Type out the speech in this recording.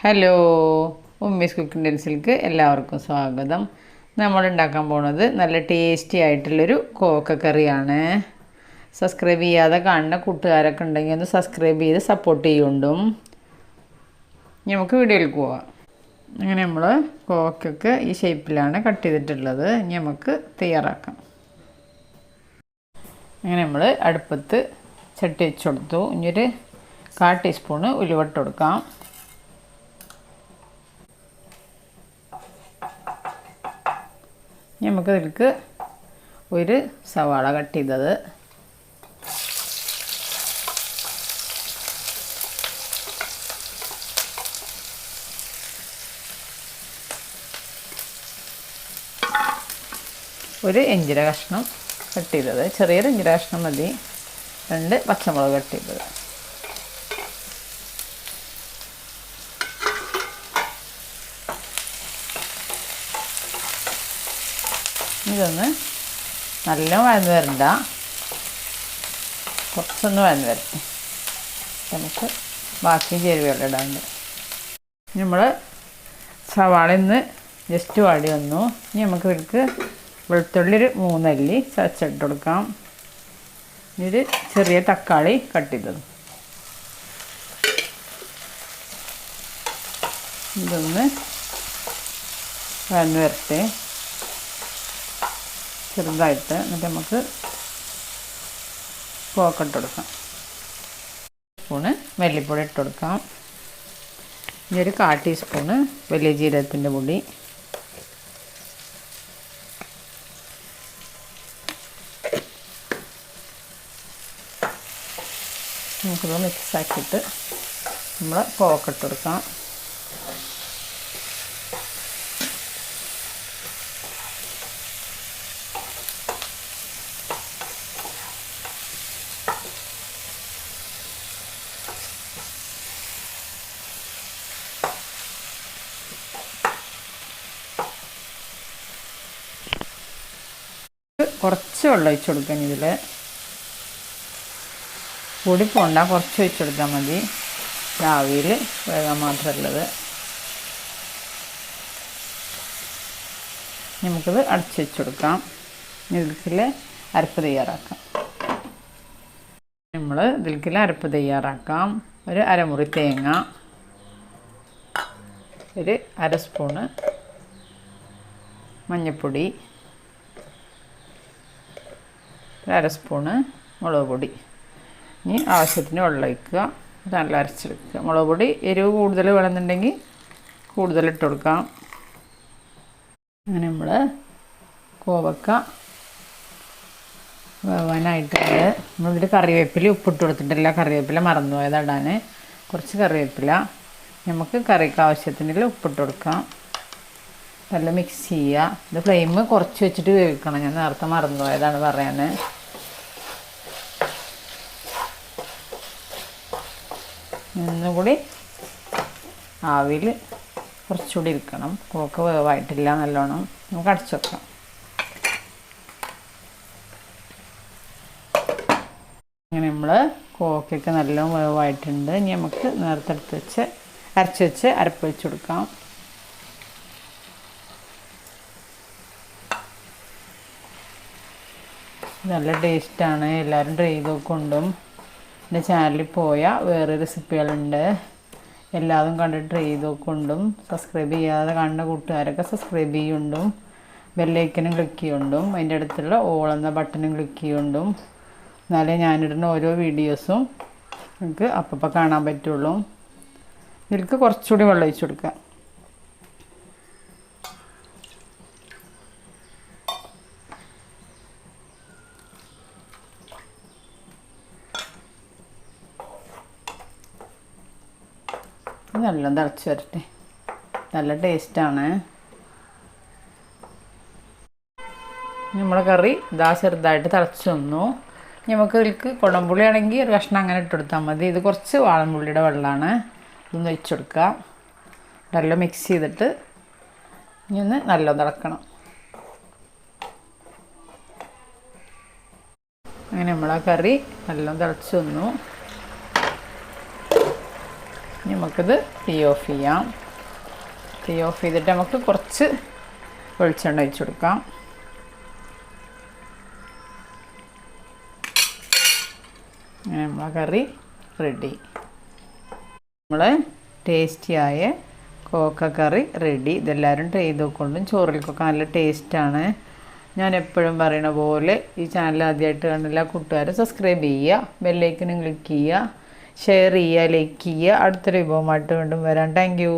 Hello, Ummis cooking ടെൻസിലേക്ക് എല്ലാവർക്കും സ്വാഗതം. നമ്മൾ ഉണ്ടാക്കാൻ പോണത് നല്ല ടേസ്റ്റി ആയിട്ടുള്ളൊരു കോവക്ക കറിയാണ്. സബ്സ്ക്രൈബ് ചെയ്യാതെ കാണുന്ന കൂട്ടുകാരൊക്കെ ഉണ്ടെങ്കിൽ ഒന്ന് സബ്സ്ക്രൈബ് ചെയ്ത് സപ്പോർട്ട് ചെയ്യുകൊണ്ടും. നമുക്ക് വീഡിയോയിലേക്ക് പോവാം. അങ്ങനെ നമ്മൾ കോവക്കൊക്കെ ഈ ഷേപ്പിലാണ് കട്ട് ചെയ്തിട്ടുള്ളത്. ഇനി നമുക്ക് തയ്യാറാക്കാം. അങ്ങനെ നമ്മൾ അടുപ്പത്ത് ചട്ടി വെച്ച് കൊടുത്തു. ഇനിയൊരു 1/4 ടീസ്പൂണ് ഉലുവട്ട് കൊടുക്കാം. നമുക്ക് ഇതിലേക്ക് ഒരു സവാള കട്ട് ചെയ്തത്, ഒരു ഇഞ്ചിര കഷ്ണം കട്ട് ചെയ്തത്, ചെറിയൊരു ഇഞ്ചിര കഷ്ണം മതി, 2 പച്ചമുളക് കട്ട് ചെയ്തത്, ഇതൊന്ന് നല്ല വഴന്ന് വരണ്ട, കുറച്ചൊന്ന് വഴന്ന് വരട്ടെ. നമുക്ക് ബാക്കി ചേരുവകൾ ഇടാണ്ട്. നമ്മൾ സവാള ഇന്ന് ജസ്റ്റ് വാടി വന്നു. ഇനി നമുക്ക് ഇതിലേക്ക് വെളുത്തുള്ളി ഒരു 3 അല്ലി ചതച്ചിട്ട് കൊടുക്കാം. ഒരു ചെറിയ തക്കാളി കട്ട് ചെയ്തത്, ഇതൊന്ന് വഴന്ന് വരട്ടെ ചെറുതായിട്ട്. എന്നിട്ട് നമുക്ക് കോവക്ക ഇട്ട് കൊടുക്കാം. സ്പൂണ് മല്ലിപ്പൊടി ഇട്ട് കൊടുക്കാം. ഇനി ഒരു 1/4 ടീസ്പൂണ് വലിയ ജീരകത്തിൻ്റെ പൊടി, നമുക്കിത് മിക്സാക്കിയിട്ട് നമ്മൾ കോവക്ക ഇട്ട് കൊടുക്കാം. കുറച്ച് വെള്ളം ഒഴിച്ച് കൊടുക്കാൻ, ഇതിൽ കൂടി പോണ്ട, കുറച്ച് ഒഴിച്ച് കൊടുത്താൽ മതി. ആവിയിൽ വേഗം മാത്രമുള്ളത്. നമുക്കിത് അടച്ച് വെച്ച് കൊടുക്കാം. ഇതിൽ അരപ്പ് തയ്യാറാക്കാം. നമ്മൾ ഇതിൽ അരപ്പ് തയ്യാറാക്കാം. ഒരു അരമുറി തേങ്ങ, ഒരു 1/2 സ്പൂണ് മഞ്ഞൾപ്പൊടി, 1/2 സ്പൂണ് മുളക് പൊടി. ഇനി ആവശ്യത്തിന് വെള്ളം ഒഴിക്കുക, നല്ല അരച്ചെടുക്കുക. മുളക് പൊടി എരിവ് കൂടുതൽ വേണമെന്നുണ്ടെങ്കിൽ കൂടുതൽ ഇട്ട് കൊടുക്കാം. അങ്ങനെ നമ്മൾ കോവക്ക വേവാനായിട്ടുണ്ട്. നമ്മളിതിൽ കറിവേപ്പില ഉപ്പിട്ട് കൊടുത്തിട്ടില്ല, കറിവേപ്പില മറന്നു പോയത് ഇടാൻ. കുറച്ച് കറിവേപ്പില, നമുക്ക് കറിക്ക് ആവശ്യത്തിനുള്ള ഉപ്പിട്ട് കൊടുക്കാം. നല്ല മിക്സ് ചെയ്യുക. ഇത് ഫ്ലെയിം കുറച്ച് വെച്ചിട്ട് വേവിക്കണം, ഞാൻ നേരത്തെ മറന്നു പോയതാണ് പറയാൻ. ഒന്നുകൂടി ആവിയിൽ കുറച്ചുകൂടി ഇരിക്കണം. കോവക്ക വേവായിട്ടില്ല നല്ലോണം. നമുക്ക് അടച്ചു വെക്കാം. അങ്ങനെ നമ്മൾ കോവക്കയൊക്കെ നല്ലോണം വേവായിട്ടുണ്ട്. ഇനി നമുക്ക് നേരത്തെ അരച്ച് വെച്ച് അരപ്പ് വെച്ച് കൊടുക്കാം. നല്ല ടേസ്റ്റാണ്, എല്ലാവരും ട്രൈ ചെയ്ത് നോക്കൊണ്ടും. എൻ്റെ ചാനലിൽ പോയാൽ വേറെ റെസിപ്പികളുണ്ട്, എല്ലാതും കണ്ടിട്ട് ട്രൈ ചെയ്ത് നോക്കൊണ്ടും. സബ്സ്ക്രൈബ് ചെയ്യാതെ കാണുന്ന കൂട്ടുകാരൊക്കെ സബ്സ്ക്രൈബ് ചെയ്യുകൊണ്ടും ബെല്ലൈക്കനും ക്ലിക്ക് ചെയ്യുകൊണ്ടും അതിൻ്റെ അടുത്തുള്ള ഓൾ എന്ന ബട്ടണും ക്ലിക്ക് ചെയ്യുകൊണ്ടും. എന്നാലേ ഞാനിടുന്ന ഓരോ വീഡിയോസും നിങ്ങൾക്ക് അപ്പം കാണാൻ പറ്റുള്ളൂ. ഇതിലേക്ക് കുറച്ചുകൂടി വെള്ളം ഒഴിച്ച് കൊടുക്കുക. നല്ല തിളച്ച് വരട്ടെ, നല്ല ടേസ്റ്റാണ്. നമ്മുടെ കറി ഇതാ ചെറുതായിട്ട് തിളച്ച് വന്നു. നമുക്ക് ഇതിലേക്ക് കുടംപുളി ആണെങ്കിൽ ഒരു കഷ്ണം അങ്ങനെ ഇട്ട് കൊടുത്താൽ മതി. ഇത് കുറച്ച് വാളൻപുള്ളിയുടെ വെള്ളമാണ്, ഇതൊന്ന് ഒഴിച്ച് കൊടുക്കുക. നല്ല മിക്സ് ചെയ്തിട്ട് ഇനി ഒന്ന് നല്ലോണം തിളക്കണം. അങ്ങനെ നമ്മളാ കറി നല്ലോണം തിളച്ച് വന്നു. നമുക്കിത് തീ ഓഫ് ചെയ്യാം. തീ ഓഫ് ചെയ്തിട്ട് നമുക്ക് കുറച്ച് വെളിച്ചെണ്ണ ഒഴിച്ച് കൊടുക്കാം. അങ്ങനെ നമ്മളെ കറി റെഡി. നമ്മൾ ടേസ്റ്റിയായ കോക്ക കറി റെഡി. ഇതെല്ലാവരും ട്രൈ ചെയ്ത് നോക്കൊണ്ടും ചോറിലേക്കൊക്കെ നല്ല ടേസ്റ്റാണ്. ഞാൻ എപ്പോഴും പറയുന്ന പോലെ ഈ ചാനൽ ആദ്യമായിട്ട് കാണുന്ന കൂട്ടുകാരെ സബ്സ്ക്രൈബ് ചെയ്യുക, ബെല്ലൈക്കനും ക്ലിക്ക് ചെയ്യുക, ഷെയർ ചെയ്യുക, ലൈക്ക് ചെയ്യുക. അടുത്തൊരു വിഭവമായിട്ട് വീണ്ടും വരാം. Thank you.